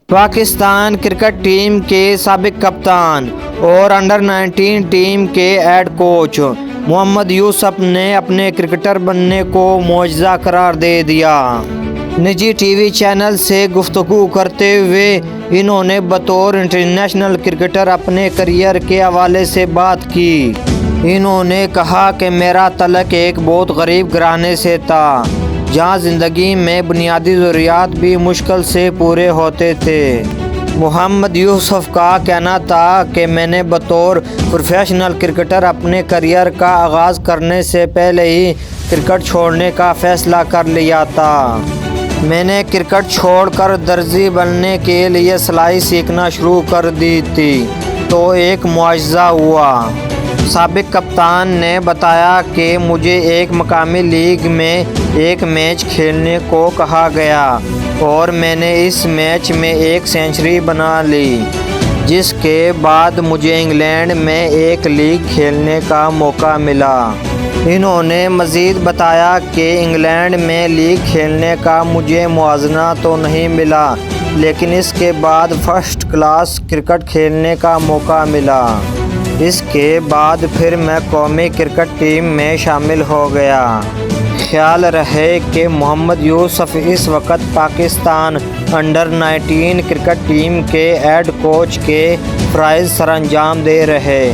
Pakistan cricket team کے سابق کپتان اور انڈر-19 ٹیم کے ہیڈ کوچ محمد یوسف نے اپنے کرکٹر بننے کو معجزہ قرار دے دیا۔ نجی ٹی وی چینل سے گفتگو کرتے ہوئے انہوں نے بطور انٹرنیشنل کرکٹر اپنے کیریئر کے حوالے سے بات کی۔ انہوں نے کہا کہ میرا تعلق ایک بہت غریب گھرانے سے تھا، جہاں زندگی میں بنیادی ضروریات بھی مشکل سے پورے ہوتے تھے۔ محمد یوسف کا کہنا تھا کہ میں نے بطور پروفیشنل کرکٹر اپنے کیریئر کا آغاز کرنے سے پہلے ہی کرکٹ چھوڑنے کا فیصلہ کر لیا تھا۔ میں نے کرکٹ چھوڑ کر درزی بننے کے لیے سلائی سیکھنا شروع کر دی تھی تو ایک معجزہ ہوا۔ سابق کپتان نے بتایا کہ مجھے ایک مقامی لیگ میں ایک میچ کھیلنے کو کہا گیا اور میں نے اس میچ میں ایک سنچری بنا لی، جس کے بعد مجھے انگلینڈ میں ایک لیگ کھیلنے کا موقع ملا۔ انہوں نے مزید بتایا کہ انگلینڈ میں لیگ کھیلنے کا مجھے موازنہ تو نہیں ملا، لیکن اس کے بعد فرسٹ کلاس کرکٹ کھیلنے کا موقع ملا۔ اس کے بعد پھر میں قومی کرکٹ ٹیم میں شامل ہو گیا۔ خیال رہے کہ محمد یوسف اس وقت پاکستان انڈر-19 کرکٹ ٹیم کے ہیڈ کوچ کے فرائض سر انجام دے رہے